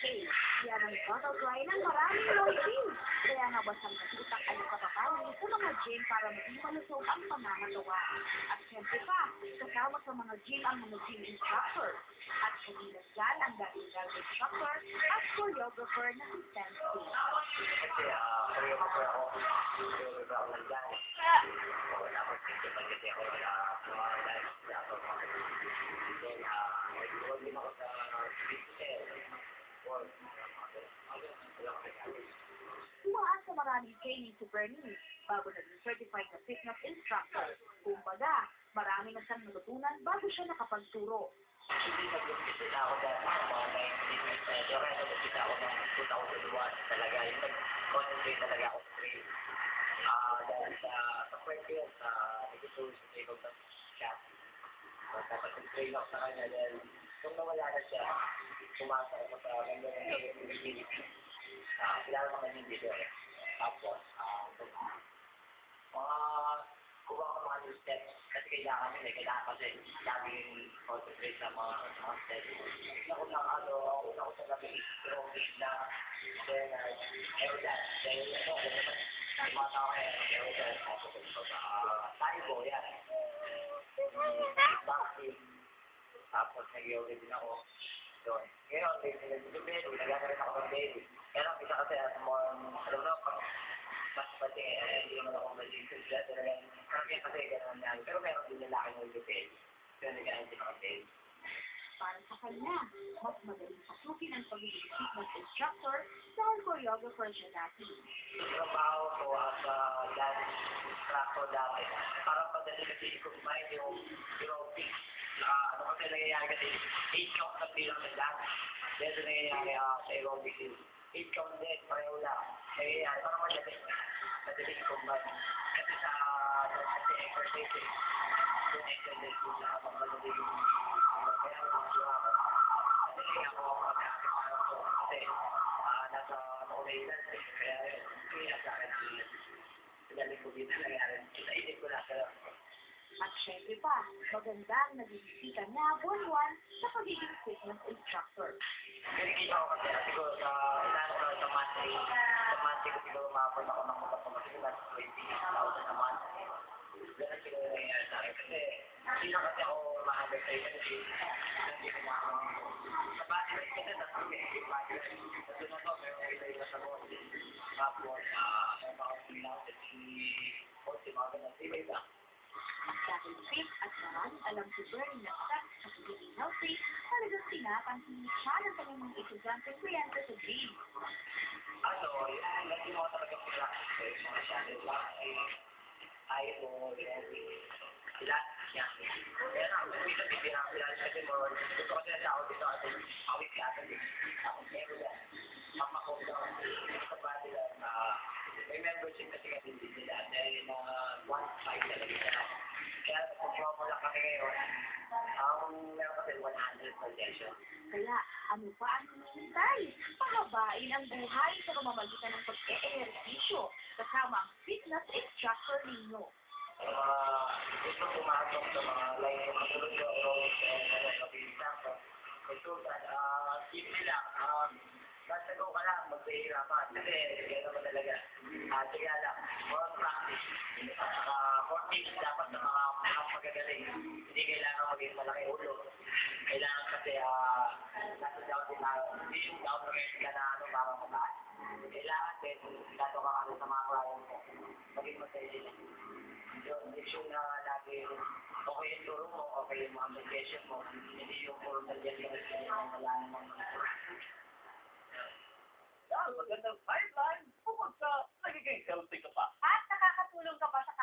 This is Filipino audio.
case. Yan ang butterfly ng maraming Lloyd team. Kaya nga basang kasutak ang katatawin sa mga gym para maging malusog ang pangangatawa. At siyempre pa, kasama sa mga gym ang mga gym instructor. At kanina dyan ang dating instructor at choreographer na si Sensei. Kasi, choreographer ako. Choreographer ako ng dance. So, tapos principal kasi ako sa mga dance. Tapos, huwag din ako sa pixel. Tumaan sa maraming training si Bernie bago naging certified na fitness instructor. Kumbaga, marami na siyang natutunan bago siya nakapagturo. Hindi nag-umpisa na ako dahil sa mga 19 medyo kaya nag-umpisa ako ng 2001 talaga. Yung nag-concentrate talaga ako sa train. Dahil sa kwento yun, nag-usul sa train of the chat. Dapat nag-train ako sa kanya dahil kung nawala na siya, pumasok ako sa ganda ng community. Kilala ko kanya dito eh. Tapos, kuha ko mga new steps kasi kailangan kasi laging concentrate sa mga steps. Una ko sa gabi, aerobic na, then aerodance. Then, mga tao kaya aerodance, tapos taibo, yan. Boxing, tapos nag-yoga din ako. Yun. Ngayon, nag-agarin ako ng belly. Pero ang isa kasi, alam mo, mas pati, hindi naman ako mag-isip sila. Marami kasi gano'n yan. Pero meron din lalaki ng belly. Pero nag-agarin din ako ng belly. Para sa kanya, mas madaling pasukin ang pagiging fitness instructor dahil choreographer siya dati. Trabaho ko as a dance instructor dati. Parang madali kasi i-combine yung aerobics. Ano kasi nangyayari kasi 8 count na bilang ng dance. Then nangyayari sa aerobics is 8 count din, pareho lang. Nangyayari, parang madali i-combine. Kasi sa exercise, yung exercise ko sa madali yung kaya madali ako mag-aakit para ko kasi nasa Malayland kaya yun, kaya sa akin sinaling ko dito nangyari. Naisip ko na At syempre pa, magandang nagigisikan niya buwan-buwan sa pagiging fitness instructor. Kinikita ko kasi siguro sa inano ko sa monthly ko siguro umabot ako ng mga 20,000 a month. Ganun siguro nangyayari sa akin kasi hindi na kasi ako ma-advertise kasi hindi ko na sa body kasi tatlo yung body kasi na to pero may na sa body. Tapos meron ako pinaulit si mga ganun tibay ba? Dahil fit at maraming alam si Bernie na steps sa pagiging healthy, talagang pinapansin siya ng kanyang mga estudyante kliyente sa gym. Yung lagi mo talaga practice mga channel lang ay mo lahat niya. Kaya na, kung ito bibirang kasi mo, gusto ko sila tao dito at awit si atin din. Ako meron yan. Mamakot daw sa body lang may membership kasi kasi nila dahil 1.5 talaga sila. Kaya kung promo lang kami ngayon, meron kasi 100 per session. Kaya ano pa ang hinihintay? Pahabain ang buhay sa pamamagitan ng pag-e-ehersisyo kasama ang fitness instructor ninyo. Gusto pumasok sa mga line ng matulog yung aerobics and mabilisan ko. Resultan, simple lang. Basta go ka lang, maghihirapan. Kasi, kaya naman talaga. Sige lang, more practice. 4 dapat sa mga magagaling. Hindi kailangan maging malaki ulo. Kailangan kasi, nasa down din tayo. Hindi yung down rate ka na para mataas. Kailangan din, dato ka kami sa mga client mo. Maging masaya. Yung issue na lagi okay yung turo mo, okay yung mga medication mo, hindi yung puro medication yung wala namang magandang pipeline bukod sa nagiging healthy ka pa. At nakakatulong ka pa sa